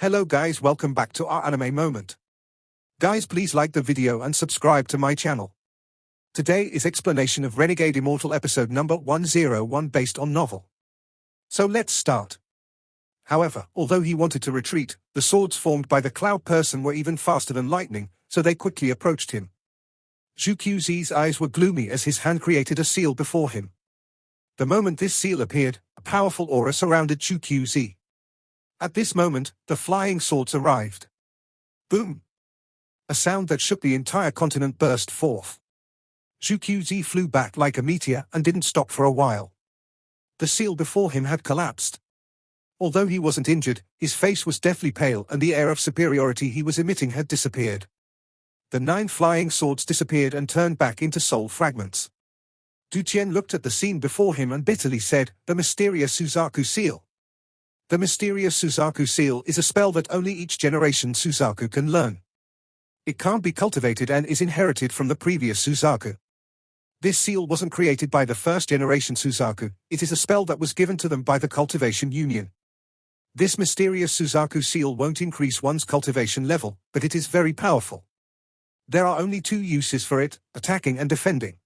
Hello guys, welcome back to our anime moment. Guys, please like the video and subscribe to my channel. Today is explanation of Renegade Immortal episode number 101 based on novel. So let's start. However, although he wanted to retreat, the swords formed by the cloud person were even faster than lightning, so they quickly approached him. Zhu Qiuzi's eyes were gloomy as his hand created a seal before him. The moment this seal appeared, a powerful aura surrounded Zhu Qiuzi. At this moment, the flying swords arrived. Boom! A sound that shook the entire continent burst forth. Zhu Qiuzi flew back like a meteor and didn't stop for a while. The seal before him had collapsed. Although he wasn't injured, his face was deathly pale and the air of superiority he was emitting had disappeared. The 9 flying swords disappeared and turned back into soul fragments. Duan looked at the scene before him and bitterly said, "The mysterious Suzaku seal." The mysterious Suzaku seal is a spell that only each generation Suzaku can learn. It can't be cultivated and is inherited from the previous Suzaku. This seal wasn't created by the first generation Suzaku, it is a spell that was given to them by the cultivation union. This mysterious Suzaku seal won't increase one's cultivation level, but it is very powerful. There are only 2 uses for it, attacking and defending.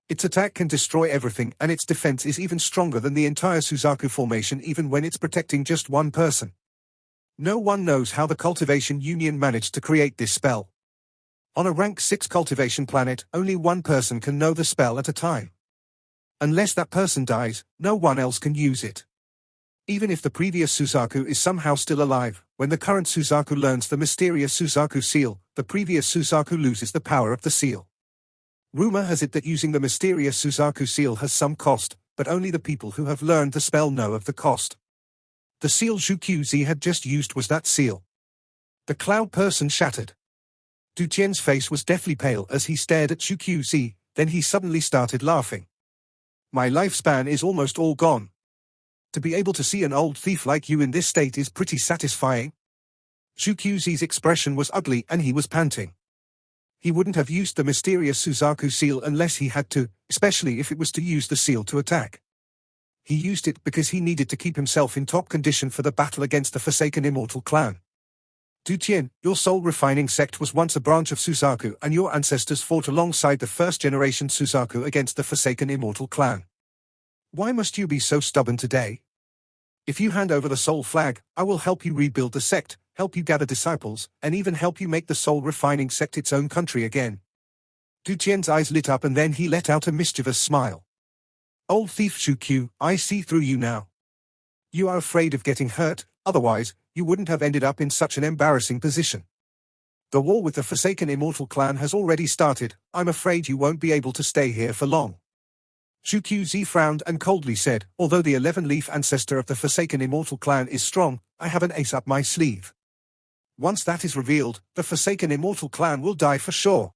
Its attack can destroy everything and its defense is even stronger than the entire Suzaku formation even when it's protecting just one person. No one knows how the cultivation union managed to create this spell. On a rank 6 cultivation planet, only one person can know the spell at a time. Unless that person dies, no one else can use it. Even if the previous Suzaku is somehow still alive, when the current Suzaku learns the mysterious Suzaku seal, the previous Suzaku loses the power of the seal. Rumor has it that using the mysterious Suzaku seal has some cost, but only the people who have learned the spell know of the cost. The seal Zhu Qiuzi had just used was that seal. The cloud person shattered. Duan's face was deathly pale as he stared at Zhu Qiuzi, then he suddenly started laughing. "My lifespan is almost all gone. To be able to see an old thief like you in this state is pretty satisfying." Zhu Qiuzi's expression was ugly and he was panting. He wouldn't have used the mysterious Suzaku seal unless he had to, especially if it was to use the seal to attack. He used it because he needed to keep himself in top condition for the battle against the Forsaken Immortal clan. Duan, your soul refining sect was once a branch of Suzaku and your ancestors fought alongside the first generation Suzaku against the Forsaken Immortal clan. Why must you be so stubborn today? If you hand over the soul flag, I will help you rebuild the sect, help you gather disciples, and even help you make the soul refining sect its own country again. Duan's eyes lit up and then he let out a mischievous smile. "Old thief Zhu Qiu, I see through you now. You are afraid of getting hurt, otherwise, you wouldn't have ended up in such an embarrassing position. The war with the Forsaken Immortal clan has already started, I'm afraid you won't be able to stay here for long." Zhu Qiuzi frowned and coldly said, "Although the 11-leaf ancestor of the Forsaken Immortal clan is strong, I have an ace up my sleeve. Once that is revealed, the Forsaken Immortal clan will die for sure.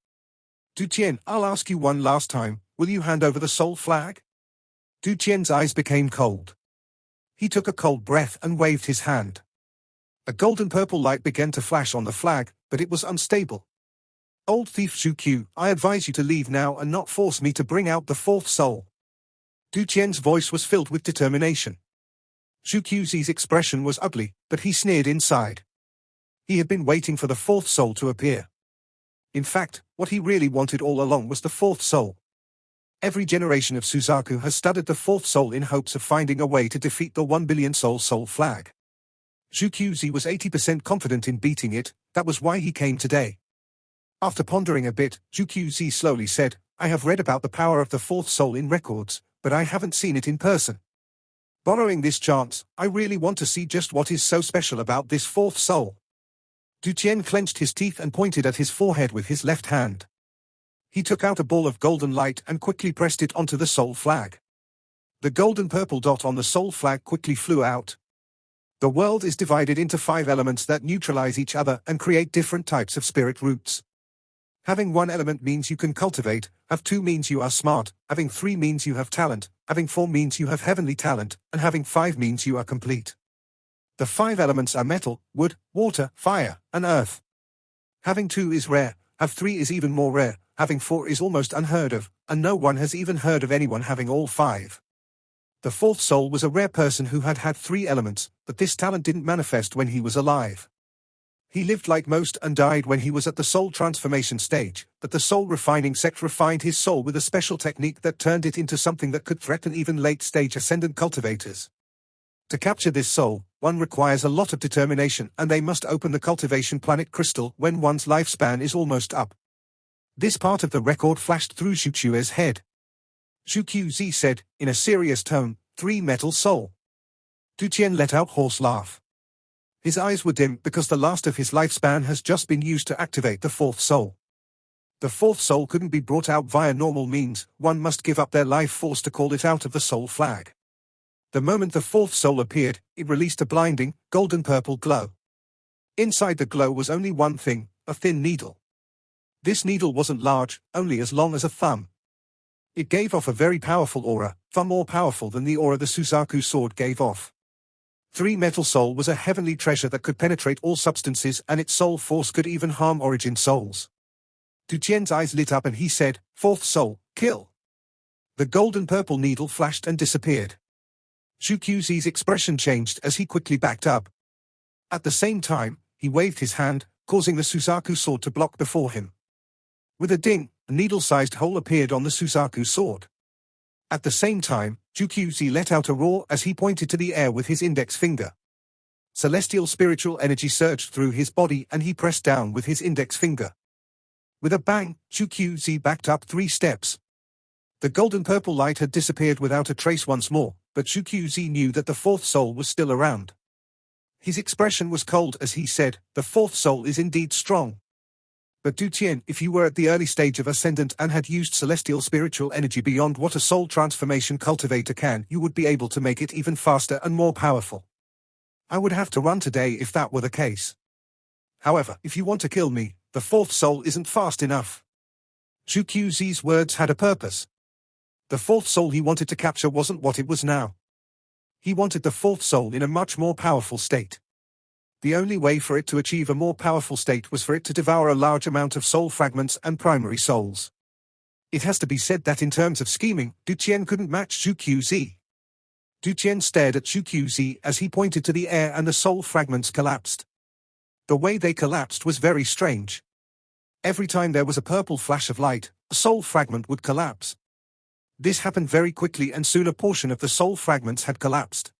Duan, I'll ask you one last time, will you hand over the soul flag?" Duan's eyes became cold. He took a cold breath and waved his hand. A golden-purple light began to flash on the flag, but it was unstable. "Old thief Zhu Qiu, I advise you to leave now and not force me to bring out the 4th soul." Duan's voice was filled with determination. Zhu Qiuzi's expression was ugly, but he sneered inside. He had been waiting for the 4th soul to appear. In fact, what he really wanted all along was the 4th soul. Every generation of Suzaku has studied the 4th soul in hopes of finding a way to defeat the 1 billion soul flag. Zhu Qiuzi was 80% confident in beating it, that was why he came today. After pondering a bit, Zhu Qiuzi slowly said, "I have read about the power of the 4th soul in records, but I haven't seen it in person. Borrowing this chance, I really want to see just what is so special about this 4th soul." Duan clenched his teeth and pointed at his forehead with his left hand. He took out a ball of golden light and quickly pressed it onto the soul flag. The golden-purple dot on the soul flag quickly flew out. The world is divided into 5 elements that neutralize each other and create different types of spirit roots. Having 1 element means you can cultivate, have 2 means you are smart, having 3 means you have talent, having 4 means you have heavenly talent, and having 5 means you are complete. The 5 elements are metal, wood, water, fire, and earth. Having 2 is rare, have 3 is even more rare, having 4 is almost unheard of, and no one has even heard of anyone having all 5. The fourth soul was a rare person who had had 3 elements, but this talent didn't manifest when he was alive. He lived like most and died when he was at the soul transformation stage, but the soul refining sect refined his soul with a special technique that turned it into something that could threaten even late-stage ascendant cultivators. To capture this soul, one requires a lot of determination, and they must open the cultivation planet crystal when one's lifespan is almost up. This part of the record flashed through Xuque's head. Xuqzi said, in a serious tone, 3 metal soul. Duan let out hoarse laugh. His eyes were dim because the last of his lifespan has just been used to activate the fourth soul. The fourth soul couldn't be brought out via normal means, one must give up their life force to call it out of the soul flag. The moment the fourth soul appeared, it released a blinding, golden-purple glow. Inside the glow was only one thing, a thin needle. This needle wasn't large, only as long as a thumb. It gave off a very powerful aura, far more powerful than the aura the Suzaku sword gave off. 3 metal soul was a heavenly treasure that could penetrate all substances, and its soul force could even harm origin souls. Duqian's eyes lit up and he said, "Fourth soul, kill." The golden-purple needle flashed and disappeared. Xuquzi's expression changed as he quickly backed up. At the same time, he waved his hand, causing the Suzaku sword to block before him. With a ding, a needle-sized hole appeared on the Suzaku sword. At the same time, Xuquzi let out a roar as he pointed to the air with his index finger. Celestial spiritual energy surged through his body and he pressed down with his index finger. With a bang, Xuquzi backed up 3 steps. The golden-purple light had disappeared without a trace once more, but Xuquzi knew that the fourth soul was still around. His expression was cold as he said, "The fourth soul is indeed strong. But Duan, if you were at the early stage of Ascendant and had used celestial spiritual energy beyond what a soul transformation cultivator can, you would be able to make it even faster and more powerful. I would have to run today if that were the case. However, if you want to kill me, the fourth soul isn't fast enough." Xuquzi's words had a purpose. The fourth soul he wanted to capture wasn't what it was now. He wanted the fourth soul in a much more powerful state. The only way for it to achieve a more powerful state was for it to devour a large amount of soul fragments and primary souls. It has to be said that in terms of scheming, Duan couldn't match Xuquzi. Duan stared at Xuquzi as he pointed to the air and the soul fragments collapsed. The way they collapsed was very strange. Every time there was a purple flash of light, a soul fragment would collapse. This happened very quickly and soon a portion of the soul fragments had collapsed.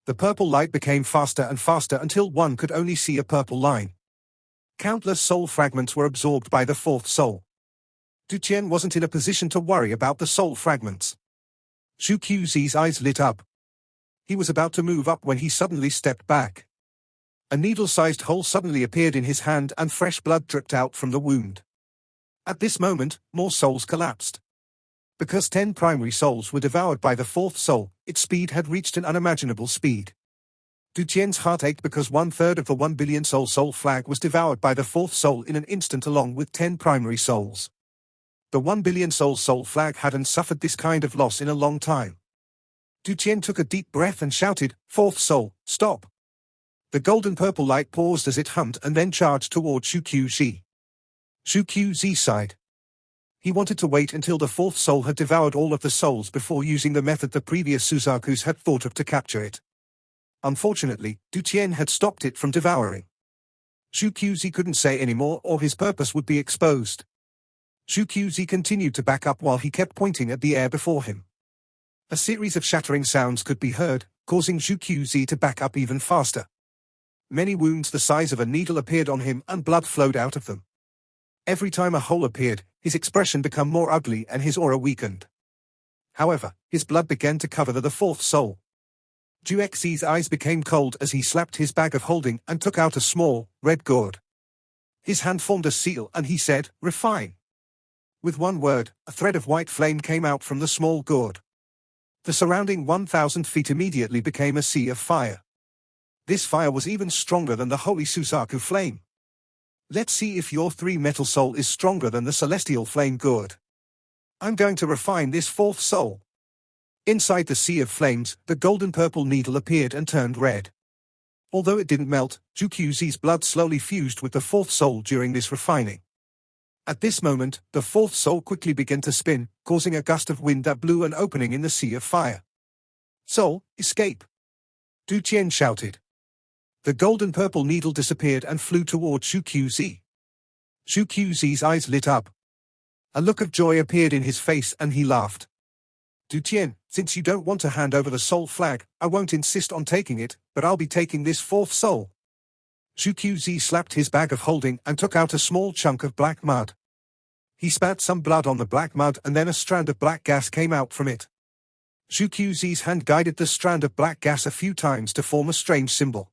The purple light became faster and faster until one could only see a purple line. Countless soul fragments were absorbed by the fourth soul. Duan wasn't in a position to worry about the soul fragments. Xuquzi's eyes lit up. He was about to move up when he suddenly stepped back. A needle-sized hole suddenly appeared in his hand and fresh blood dripped out from the wound. At this moment, more souls collapsed. Because 10 primary souls were devoured by the fourth soul, its speed had reached an unimaginable speed. Duqian's heart ached because 1/3 of the 1 billion soul flag was devoured by the fourth soul in an instant along with 10 primary souls. The 1 billion soul flag hadn't suffered this kind of loss in a long time. Duqian took a deep breath and shouted, "Fourth soul, stop!" The golden-purple light paused as it hummed and then charged toward Xuquzi. Xuquzi sighed. He wanted to wait until the fourth soul had devoured all of the souls before using the method the previous Suzakus had thought of to capture it. Unfortunately, Duan had stopped it from devouring. Xuquzi couldn't say any more or his purpose would be exposed. Xuquzi continued to back up while he kept pointing at the air before him. A series of shattering sounds could be heard, causing Xuquzi to back up even faster. Many wounds the size of a needle appeared on him and blood flowed out of them. Every time a hole appeared, his expression became more ugly and his aura weakened. However, his blood began to cover the fourth soul. Xuexi's eyes became cold as he slapped his bag of holding and took out a small, red gourd. His hand formed a seal and he said, "Refine." With one word, a thread of white flame came out from the small gourd. The surrounding 1,000 feet immediately became a sea of fire. This fire was even stronger than the holy Suzaku flame. Let's see if your 3 metal soul is stronger than the celestial flame gourd. I'm going to refine this fourth soul. Inside the sea of flames, the golden-purple needle appeared and turned red. Although it didn't melt, Xuquzi's blood slowly fused with the fourth soul during this refining. At this moment, the fourth soul quickly began to spin, causing a gust of wind that blew an opening in the sea of fire. Soul, escape! Duan shouted. The golden-purple needle disappeared and flew toward Shu Qzi. Shu Qzi's eyes lit up. A look of joy appeared in his face and he laughed. Duan, since you don't want to hand over the soul flag, I won't insist on taking it, but I'll be taking this fourth soul. Shu Qzi slapped his bag of holding and took out a small chunk of black mud. He spat some blood on the black mud and then a strand of black gas came out from it. Shu Qzi's hand guided the strand of black gas a few times to form a strange symbol.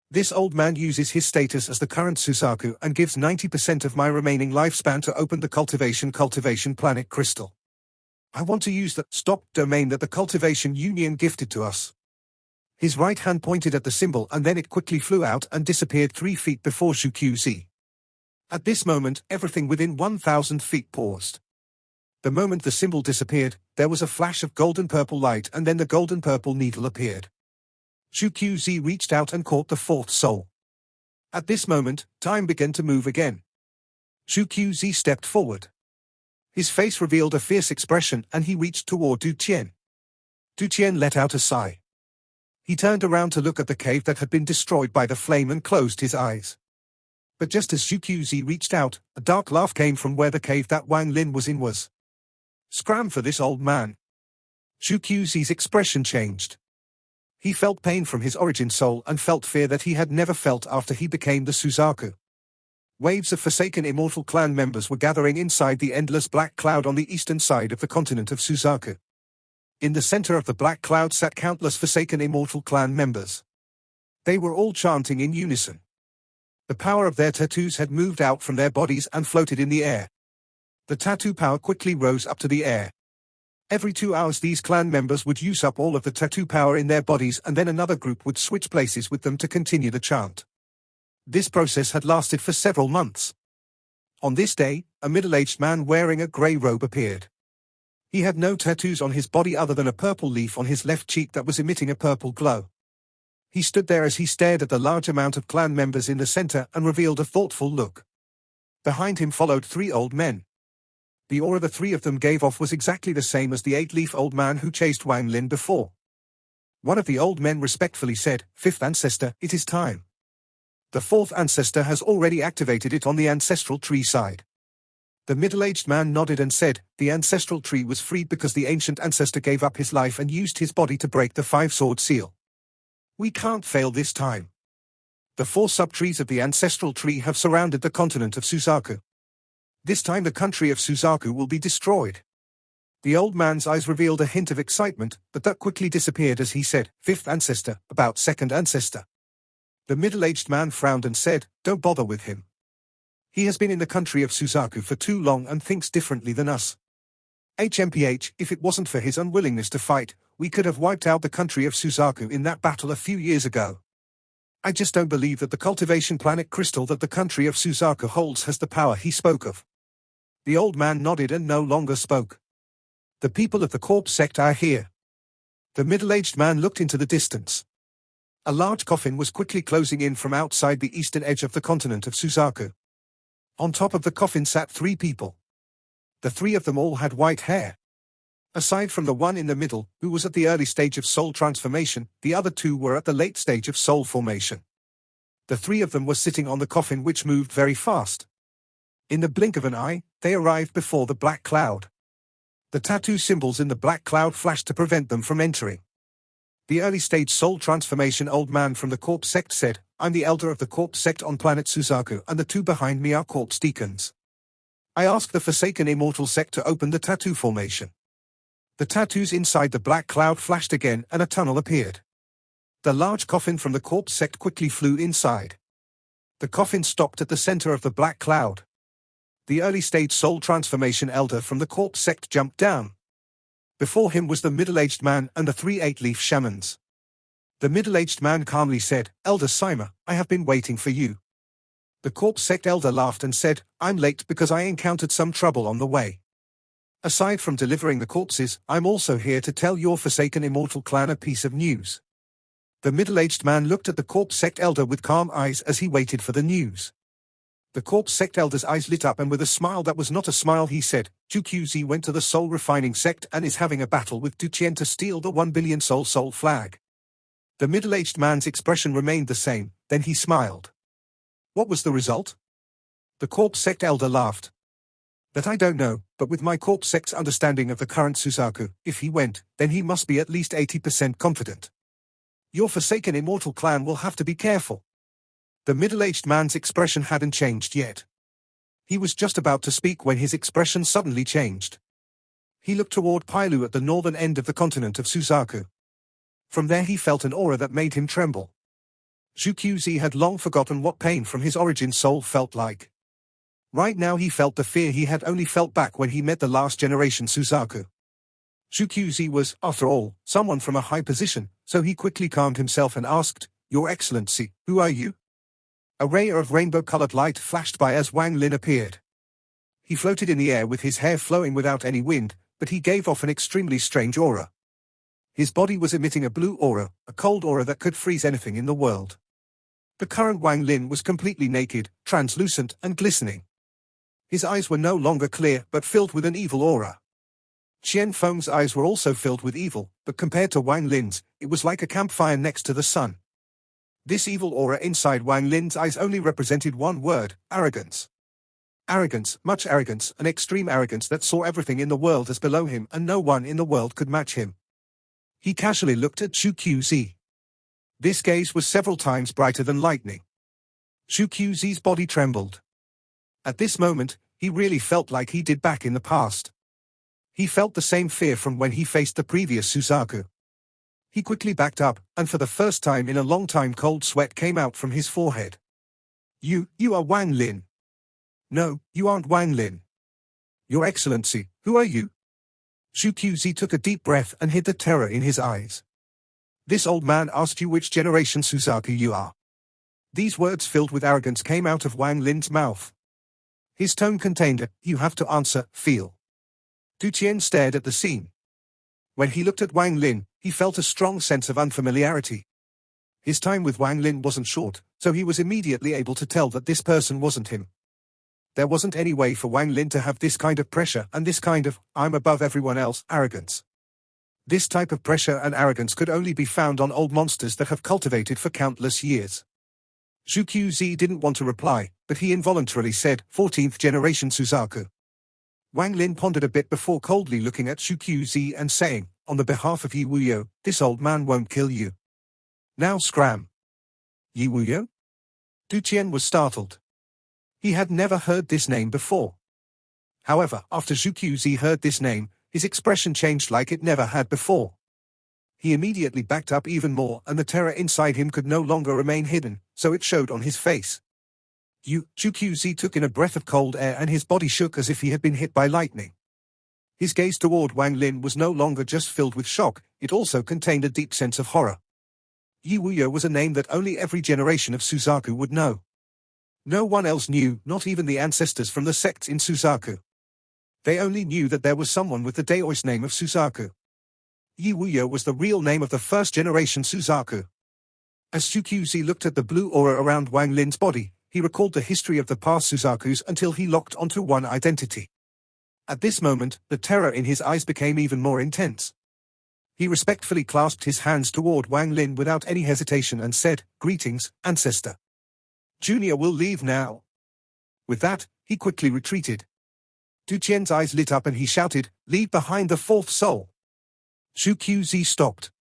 This old man uses his status as the current Suzaku and gives 90% of my remaining lifespan to open the cultivation planet crystal. I want to use the stop domain that the cultivation union gifted to us. His right hand pointed at the symbol and then it quickly flew out and disappeared 3 feet before Shu Qzi. At this moment, everything within 1,000 feet paused. The moment the symbol disappeared, there was a flash of golden-purple light and then the golden-purple needle appeared. Shu Qzi reached out and caught the fourth soul. At this moment, time began to move again. Shu Qzi stepped forward. His face revealed a fierce expression and he reached toward Duan. Duan let out a sigh. He turned around to look at the cave that had been destroyed by the flame and closed his eyes. But just as Shu Qzi reached out, a dark laugh came from where the cave that Wang Lin was in was. Scram for this old man. Shu Qzi's expression changed. He felt pain from his origin soul and felt fear that he had never felt after he became the Suzaku. Waves of forsaken immortal clan members were gathering inside the endless black cloud on the eastern side of the continent of Suzaku. In the center of the black cloud sat countless forsaken immortal clan members. They were all chanting in unison. The power of their tattoos had moved out from their bodies and floated in the air. The tattoo power quickly rose up to the air. Every 2 hours these clan members would use up all of the tattoo power in their bodies and then another group would switch places with them to continue the chant. This process had lasted for several months. On this day, a middle-aged man wearing a grey robe appeared. He had no tattoos on his body other than a purple leaf on his left cheek that was emitting a purple glow. He stood there as he stared at the large amount of clan members in the center and revealed a thoughtful look. Behind him followed 3 old men. The aura the 3 of them gave off was exactly the same as the 8-leaf old man who chased Wang Lin before. One of the old men respectfully said, "Fifth ancestor, it is time." The 4th ancestor has already activated it on the ancestral tree side. The middle-aged man nodded and said, "The ancestral tree was freed because the ancient ancestor gave up his life and used his body to break the 5-sword seal. We can't fail this time. The 4 sub-trees of the ancestral tree have surrounded the continent of Suzaku. This time the country of Suzaku will be destroyed." The old man's eyes revealed a hint of excitement, but that quickly disappeared as he said, "Fifth ancestor, about 2nd ancestor." The middle-aged man frowned and said, "Don't bother with him. He has been in the country of Suzaku for too long and thinks differently than us. HMPH, if it wasn't for his unwillingness to fight, we could have wiped out the country of Suzaku in that battle a few years ago. I just don't believe that the cultivation planet crystal that the country of Suzaku holds has the power he spoke of." The old man nodded and no longer spoke. "The people of the corpse sect are here." The middle-aged man looked into the distance. A large coffin was quickly closing in from outside the eastern edge of the continent of Suzaku. On top of the coffin sat 3 people. The 3 of them all had white hair. Aside from the one in the middle, who was at the early stage of soul transformation, the other 2 were at the late stage of soul formation. The 3 of them were sitting on the coffin which moved very fast. In the blink of an eye, they arrived before the black cloud. The tattoo symbols in the black cloud flashed to prevent them from entering. The early-stage soul transformation old man from the corpse sect said, "I'm the elder of the corpse sect on planet Suzaku and the 2 behind me are corpse deacons. I ask the forsaken immortal sect to open the tattoo formation." The tattoos inside the black cloud flashed again and a tunnel appeared. The large coffin from the corpse sect quickly flew inside. The coffin stopped at the center of the black cloud. The early-stage soul transformation elder from the corpse sect jumped down. Before him was the middle-aged man and the 3 8-leaf shamans. The middle-aged man calmly said, "Elder Sima, I have been waiting for you." The corpse sect elder laughed and said, "I'm late because I encountered some trouble on the way. Aside from delivering the corpses, I'm also here to tell your forsaken immortal clan a piece of news." The middle-aged man looked at the corpse sect elder with calm eyes as he waited for the news. The corpse sect elder's eyes lit up, and with a smile that was not a smile he said, "Juqzi went to the soul refining sect and is having a battle with Duan to steal the 1 billion soul flag." The middle-aged man's expression remained the same, then he smiled. "What was the result?" The corpse sect elder laughed. "That I don't know, but with my corpse sect's understanding of the current Suzaku, if he went, then he must be at least 80% confident. Your Forsaken Immortal clan will have to be careful." The middle-aged man's expression hadn't changed yet. He was just about to speak when his expression suddenly changed. He looked toward Pailu at the northern end of the continent of Suzaku. From there he felt an aura that made him tremble. Juqzi had long forgotten what pain from his origin soul felt like. Right now he felt the fear he had only felt back when he met the last generation Suzaku. Juqzi was, after all, someone from a high position, so he quickly calmed himself and asked, "Your Excellency, who are you?" A ray of rainbow-colored light flashed by as Wang Lin appeared. He floated in the air with his hair flowing without any wind, but he gave off an extremely strange aura. His body was emitting a blue aura, a cold aura that could freeze anything in the world. The current Wang Lin was completely naked, translucent, and glistening. His eyes were no longer clear but filled with an evil aura. Qian Feng's eyes were also filled with evil, but compared to Wang Lin's, it was like a campfire next to the sun. This evil aura inside Wang Lin's eyes only represented one word: arrogance. Arrogance, much arrogance, an extreme arrogance that saw everything in the world as below him and no one in the world could match him. He casually looked at Juqzi. This gaze was several times brighter than lightning. Juqzi's body trembled. At this moment, he really felt like he did back in the past. He felt the same fear from when he faced the previous Suzaku. He quickly backed up, and for the first time in a long time cold sweat came out from his forehead. You are Wang Lin." "No, you aren't Wang Lin." "Your Excellency, who are you?" Juqzi took a deep breath and hid the terror in his eyes. "This old man asked you which generation Suzaku you are." These words filled with arrogance came out of Wang Lin's mouth. His tone contained a, "You have to answer, feel." Duan stared at the scene. When he looked at Wang Lin, he felt a strong sense of unfamiliarity. His time with Wang Lin wasn't short, so he was immediately able to tell that this person wasn't him. There wasn't any way for Wang Lin to have this kind of pressure and this kind of, "I'm above everyone else," arrogance. This type of pressure and arrogance could only be found on old monsters that have cultivated for countless years. Juqzi didn't want to reply, but he involuntarily said, 14th generation Suzaku. Wang Lin pondered a bit before coldly looking at Juqzi and saying, "On the behalf of Yi Wuyo, this old man won't kill you. Now scram." Yi Wuyo? Duan was startled. He had never heard this name before. However, after Juqzi heard this name, his expression changed like it never had before. He immediately backed up even more, and the terror inside him could no longer remain hidden, so it showed on his face. Juqzi took in a breath of cold air and his body shook as if he had been hit by lightning. His gaze toward Wang Lin was no longer just filled with shock, it also contained a deep sense of horror. Yi Wuyo was a name that only every generation of Suzaku would know. No one else knew, not even the ancestors from the sects in Suzaku. They only knew that there was someone with the Daoist name of Suzaku. Yi Wuyo was the real name of the first generation Suzaku. As Juqzi looked at the blue aura around Wang Lin's body, he recalled the history of the past Suzakus until he locked onto one identity. At this moment, the terror in his eyes became even more intense. He respectfully clasped his hands toward Wang Lin without any hesitation and said, "Greetings, ancestor. Junior will leave now." With that, he quickly retreated. Duan's eyes lit up and he shouted, "Leave behind the fourth soul." Juqzi stopped.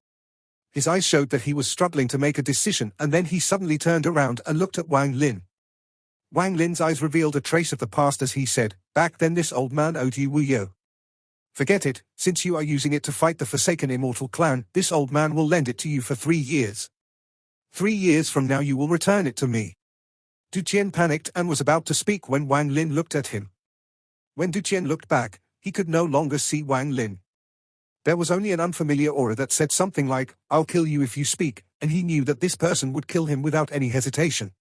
His eyes showed that he was struggling to make a decision, and then he suddenly turned around and looked at Wang Lin. Wang Lin's eyes revealed a trace of the past as he said, "Back then this old man owed you Wuyo. Forget it, since you are using it to fight the Forsaken Immortal clan, this old man will lend it to you for 3 years. 3 years from now you will return it to me." Duan panicked and was about to speak when Wang Lin looked at him. When Duan looked back, he could no longer see Wang Lin. There was only an unfamiliar aura that said something like, "I'll kill you if you speak," and he knew that this person would kill him without any hesitation.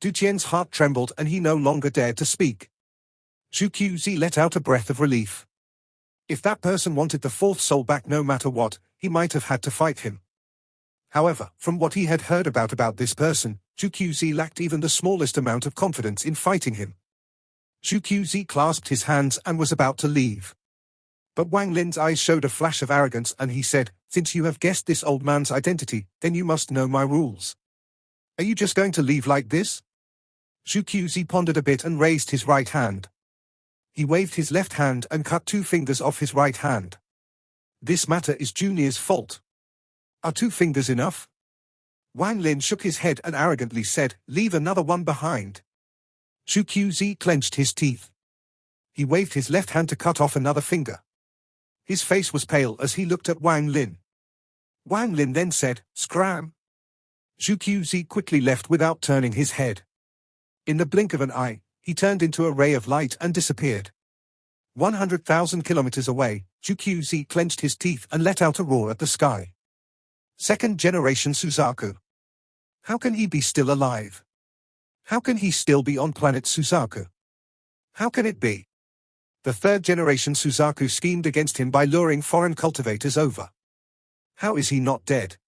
Duan's heart trembled and he no longer dared to speak. Juqzi let out a breath of relief. If that person wanted the fourth soul back no matter what, he might have had to fight him. However, from what he had heard about this person, Zhu Qiuzi lacked even the smallest amount of confidence in fighting him. Zhu Qiuzi clasped his hands and was about to leave. But Wang Lin's eyes showed a flash of arrogance and he said, "Since you have guessed this old man's identity, then you must know my rules. Are you just going to leave like this?" Zhu Qiuzi pondered a bit and raised his right hand. He waved his left hand and cut 2 fingers off his right hand. "This matter is Junior's fault. Are 2 fingers enough?" Wang Lin shook his head and arrogantly said, "Leave another one behind." Zhu Qiuzi clenched his teeth. He waved his left hand to cut off another finger. His face was pale as he looked at Wang Lin. Wang Lin then said, "Scram." Zhu Qiuzi quickly left without turning his head. In the blink of an eye, he turned into a ray of light and disappeared. 100,000 kilometers away, Zhu Qiuzi clenched his teeth and let out a roar at the sky. Second generation Suzaku. How can he be still alive? How can he still be on planet Suzaku? How can it be? The third generation Suzaku schemed against him by luring foreign cultivators over. How is he not dead?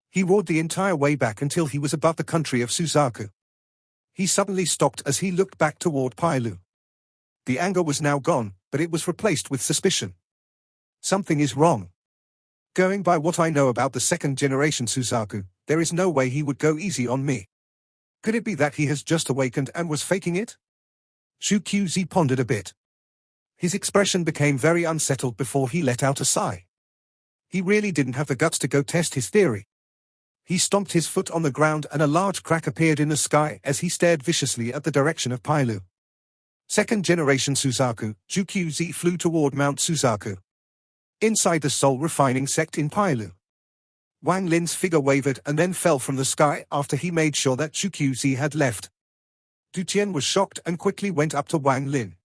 He roared the entire way back until he was above the country of Suzaku. He suddenly stopped as he looked back toward Pailu. The anger was now gone, but it was replaced with suspicion. Something is wrong. Going by what I know about the second generation Suzaku, there is no way he would go easy on me. Could it be that he has just awakened and was faking it? Zhu Qiuzi pondered a bit. His expression became very unsettled before he let out a sigh. He really didn't have the guts to go test his theory. He stomped his foot on the ground and a large crack appeared in the sky as he stared viciously at the direction of Pailu. Second generation Suzaku, Zhu Qiuzi flew toward Mount Suzaku. Inside the soul refining sect in Pailu. Wang Lin's figure wavered and then fell from the sky after he made sure that Zhu Qiuzi had left. Duan was shocked and quickly went up to Wang Lin.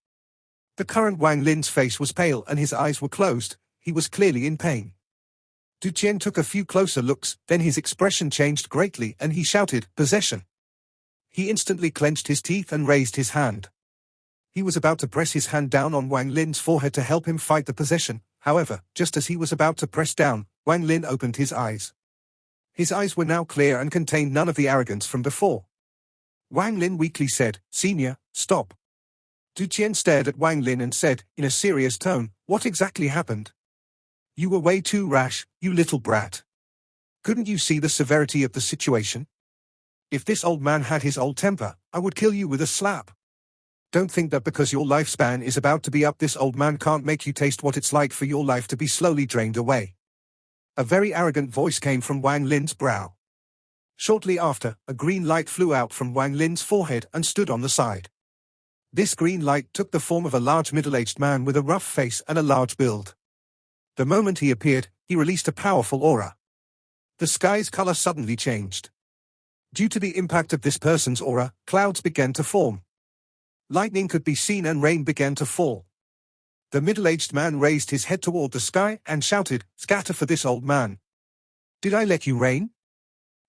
The current Wang Lin's face was pale and his eyes were closed. He was clearly in pain. Duan took a few closer looks, then his expression changed greatly and he shouted, "Possession!" He instantly clenched his teeth and raised his hand. He was about to press his hand down on Wang Lin's forehead to help him fight the possession. However, just as he was about to press down, Wang Lin opened his eyes. His eyes were now clear and contained none of the arrogance from before. Wang Lin weakly said, "Senior, stop." Duan stared at Wang Lin and said, in a serious tone, "What exactly happened? You were way too rash, you little brat. Couldn't you see the severity of the situation? If this old man had his old temper, I would kill you with a slap. Don't think that because your lifespan is about to be up, this old man can't make you taste what it's like for your life to be slowly drained away." A very arrogant voice came from Wang Lin's brow. Shortly after, a green light flew out from Wang Lin's forehead and stood on the side. This green light took the form of a large middle-aged man with a rough face and a large build. The moment he appeared, he released a powerful aura. The sky's color suddenly changed. Due to the impact of this person's aura, clouds began to form. Lightning could be seen and rain began to fall. The middle-aged man raised his head toward the sky and shouted, "Scatter for this old man. Did I let you rain?"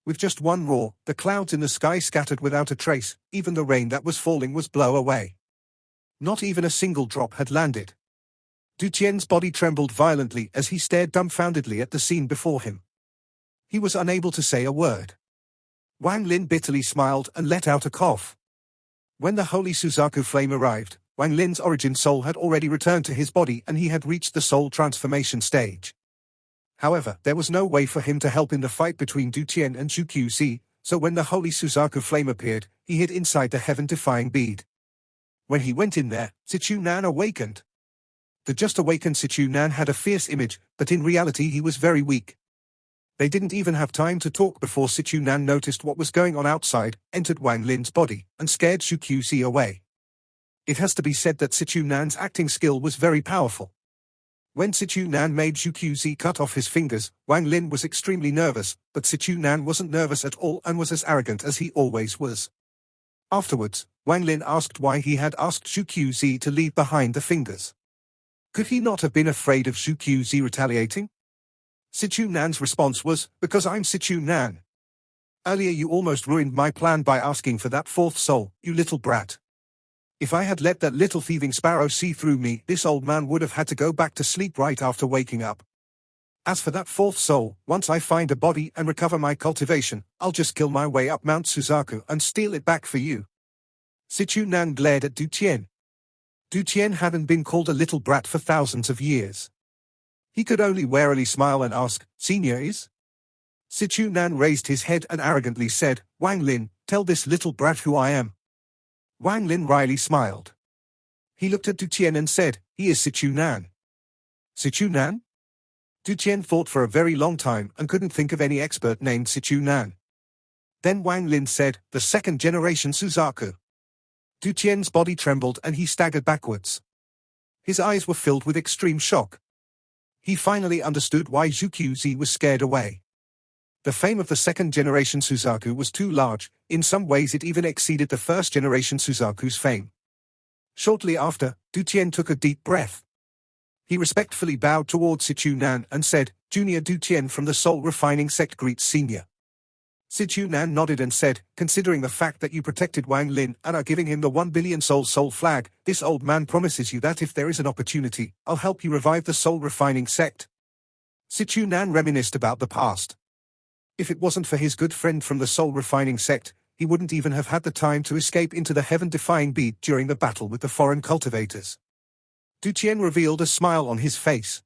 With just one roar, the clouds in the sky scattered without a trace. Even the rain that was falling was blown away. Not even a single drop had landed. Duan's body trembled violently as he stared dumbfoundedly at the scene before him. He was unable to say a word. Wang Lin bitterly smiled and let out a cough. When the holy Suzaku flame arrived, Wang Lin's origin soul had already returned to his body and he had reached the soul transformation stage. However, there was no way for him to help in the fight between Duan and Zhu Qiuzi, so when the holy Suzaku flame appeared, he hid inside the heaven-defying bead. When he went in there, Sichuan Nan awakened. The just awakened Sichuan Nan had a fierce image, but in reality he was very weak. They didn't even have time to talk before Sichuan Nan noticed what was going on outside, entered Wang Lin's body, and scared Zhu Qiuzi away. It has to be said that Sichuan Nan's acting skill was very powerful. When Sichuan Nan made Zhu Qiuzi cut off his fingers, Wang Lin was extremely nervous, but Sichuan Nan wasn't nervous at all and was as arrogant as he always was. Afterwards, Wang Lin asked why he had asked Zhu Qiuzi to leave behind the fingers. Could he not have been afraid of Zhu Qiuzi retaliating? Sichuan Nan's response was, "Because I'm Sichuan Nan. Earlier you almost ruined my plan by asking for that fourth soul, you little brat. If I had let that little thieving sparrow see through me, this old man would have had to go back to sleep right after waking up." As for that fourth soul, once I find a body and recover my cultivation, I'll just kill my way up Mount Suzaku and steal it back for you. Sichuan Nan glared at Duan. Duan hadn't been called a little brat for thousands of years. He could only warily smile and ask, "Senior is?" Sichuan Nan raised his head and arrogantly said, "Wang Lin, tell this little brat who I am." Wang Lin wryly smiled. He looked at Duan and said, "He is Sichuan Nan." Sichuan Nan? Duan thought for a very long time and couldn't think of any expert named Sichuan Nan. Then Wang Lin said, "The second generation Suzaku." Duan's body trembled and he staggered backwards. His eyes were filled with extreme shock. He finally understood why Zhuqiuzi was scared away. The fame of the second generation Suzaku was too large, in some ways it even exceeded the first generation Suzaku's fame. Shortly after, Duan took a deep breath. He respectfully bowed towards Sichuan Nan and said, "Junior Duan from the Soul Refining Sect greets Senior." Sichuan Nan nodded and said, "Considering the fact that you protected Wang Lin and are giving him the 1 billion soul flag, this old man promises you that if there is an opportunity, I'll help you revive the Soul Refining Sect." Sichuan Nan reminisced about the past. If it wasn't for his good friend from the Soul Refining Sect, he wouldn't even have had the time to escape into the heaven-defying beat during the battle with the foreign cultivators. Duan revealed a smile on his face.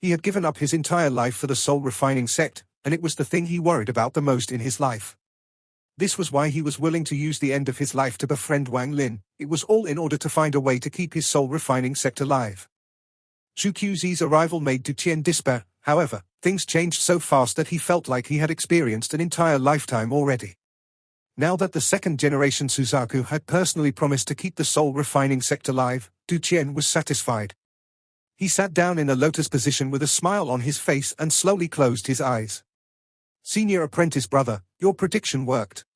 He had given up his entire life for the Soul Refining Sect, and it was the thing he worried about the most in his life. This was why he was willing to use the end of his life to befriend Wang Lin. It was all in order to find a way to keep his Soul Refining Sect alive. Zhuqiuzi's arrival made Duan despair. However, things changed so fast that he felt like he had experienced an entire lifetime already. Now that the second generation Suzaku had personally promised to keep the Soul Refining Sect alive, Duan was satisfied. He sat down in a lotus position with a smile on his face and slowly closed his eyes. "Senior apprentice brother, your prediction worked.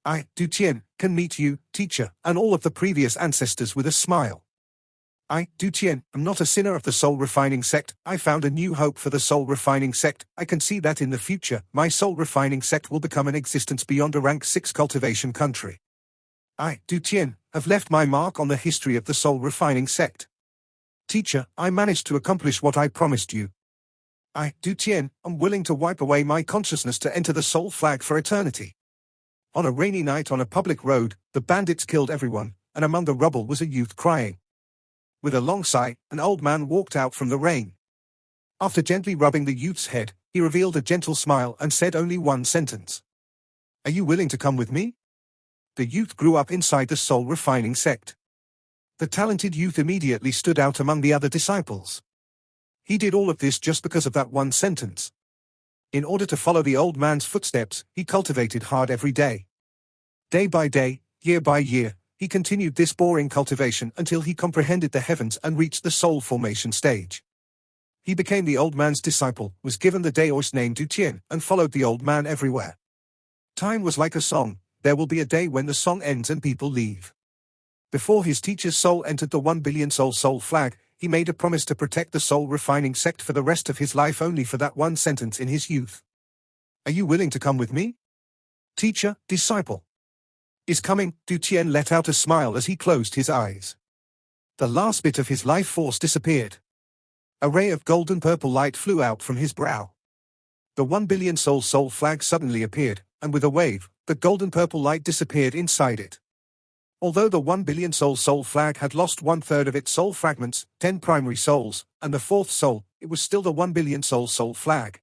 I, Duan, can meet you, teacher, and all of the previous ancestors with a smile. I, Duan, am not a sinner of the Soul Refining Sect. I found a new hope for the Soul Refining Sect. I can see that in the future, my Soul Refining Sect will become an existence beyond a rank 6 cultivation country. I, Duan, have left my mark on the history of the Soul Refining Sect. Teacher, I managed to accomplish what I promised you. I, Duan, am willing to wipe away my consciousness to enter the Soul Flag for eternity." On a rainy night on a public road, the bandits killed everyone, and among the rubble was a youth crying. With a long sigh, an old man walked out from the rain. After gently rubbing the youth's head, he revealed a gentle smile and said only one sentence. "Are you willing to come with me?" The youth grew up inside the Soul Refining Sect. The talented youth immediately stood out among the other disciples. He did all of this just because of that one sentence. In order to follow the old man's footsteps, he cultivated hard every day. Day by day, year by year, he continued this boring cultivation until he comprehended the heavens and reached the soul formation stage. He became the old man's disciple, was given the Daoist name Duan, and followed the old man everywhere. Time was like a song. There will be a day when the song ends and people leave. Before his teacher's soul entered the 1 billion soul flag, he made a promise to protect the Soul Refining Sect for the rest of his life only for that one sentence in his youth. "Are you willing to come with me?" "Teacher, disciple is coming." Duan let out a smile as he closed his eyes. The last bit of his life force disappeared. A ray of golden purple light flew out from his brow. The 1 billion soul flag suddenly appeared, and with a wave, the golden purple light disappeared inside it. Although the 1 billion soul flag had lost 1/3 of its soul fragments, 10 primary souls, and the 4th soul, it was still the 1 billion soul flag.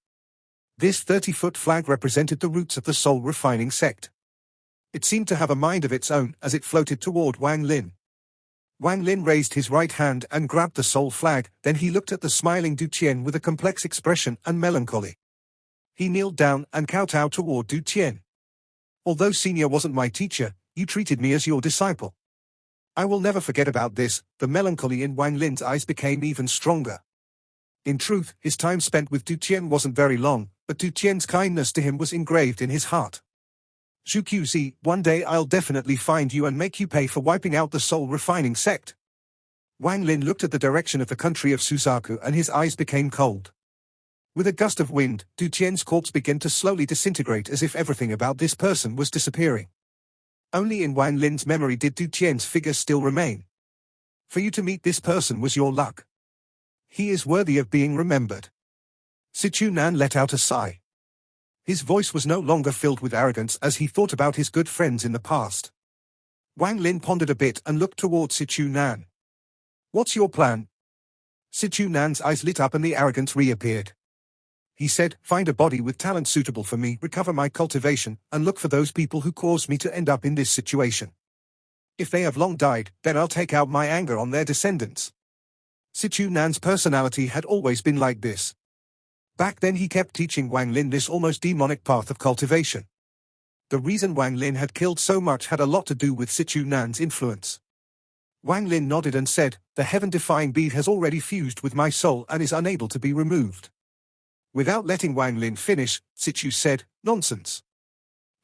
This 30-foot flag represented the roots of the Soul Refining Sect. It seemed to have a mind of its own as it floated toward Wang Lin. Wang Lin raised his right hand and grabbed the soul flag, then he looked at the smiling Duan with a complex expression and melancholy. He kneeled down and kowtowed toward Duan. "Although Senior wasn't my teacher, you treated me as your disciple. I will never forget about this." The melancholy in Wang Lin's eyes became even stronger. In truth, his time spent with Duan wasn't very long, but Duan's kindness to him was engraved in his heart. "Zhuqiuzi, one day I'll definitely find you and make you pay for wiping out the Soul Refining Sect." Wang Lin looked at the direction of the country of Suzaku and his eyes became cold. With a gust of wind, Duan's corpse began to slowly disintegrate as if everything about this person was disappearing. Only in Wang Lin's memory did Duan's figure still remain. For you to meet this person was your luck. He is worthy of being remembered. Sichuan Nan let out a sigh. His voice was no longer filled with arrogance as he thought about his good friends in the past. Wang Lin pondered a bit and looked towards Sichuan Nan. What's your plan? Sichuan Nan's eyes lit up and the arrogance reappeared. He said, find a body with talent suitable for me, recover my cultivation, and look for those people who caused me to end up in this situation. If they have long died, then I'll take out my anger on their descendants. Sichuan Nan's personality had always been like this. Back then he kept teaching Wang Lin this almost demonic path of cultivation. The reason Wang Lin had killed so much had a lot to do with Sichuan Nan's influence. Wang Lin nodded and said, the heaven-defying bead has already fused with my soul and is unable to be removed. Without letting Wang Lin finish, Sichu said, nonsense.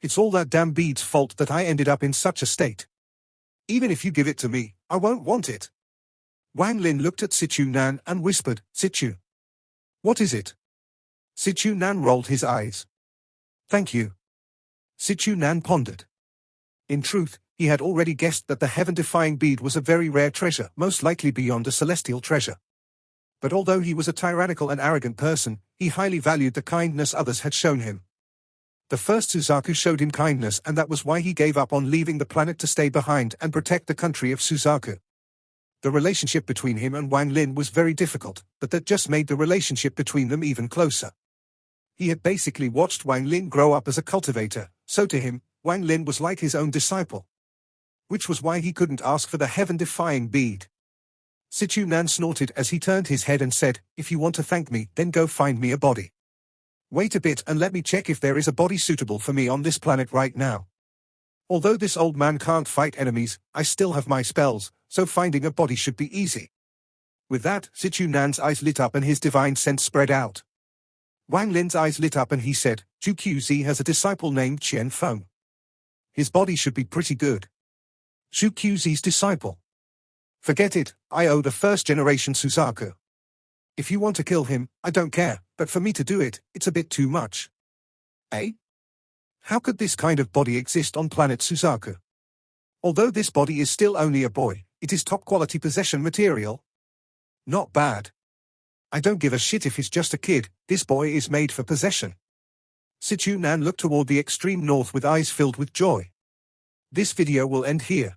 It's all that damn bead's fault that I ended up in such a state. Even if you give it to me, I won't want it. Wang Lin looked at Sichuan Nan and whispered, Sichu. What is it? Sichuan Nan rolled his eyes. Thank you. Sichuan Nan pondered. In truth, he had already guessed that the heaven-defying bead was a very rare treasure, most likely beyond a celestial treasure. But although he was a tyrannical and arrogant person, he highly valued the kindness others had shown him. The first Suzaku showed him kindness, and that was why he gave up on leaving the planet to stay behind and protect the country of Suzaku. The relationship between him and Wang Lin was very difficult, but that just made the relationship between them even closer. He had basically watched Wang Lin grow up as a cultivator, so to him, Wang Lin was like his own disciple. Which was why he couldn't ask for the heaven-defying bead. Sichuan Nan snorted as he turned his head and said, if you want to thank me, then go find me a body. Wait a bit and let me check if there is a body suitable for me on this planet right now. Although this old man can't fight enemies, I still have my spells, so finding a body should be easy. With that, Sichuan Nan's eyes lit up and his divine sense spread out. Wang Lin's eyes lit up and he said, Zhu QZ has a disciple named Qian Feng. His body should be pretty good. Zhu QZ's disciple. Forget it, I owe the first-generation Suzaku. If you want to kill him, I don't care, but for me to do it, it's a bit too much. Eh? How could this kind of body exist on planet Suzaku? Although this body is still only a boy, it is top-quality possession material. Not bad. I don't give a shit if he's just a kid, this boy is made for possession. Sichuan Nan looked toward the extreme north with eyes filled with joy. This video will end here.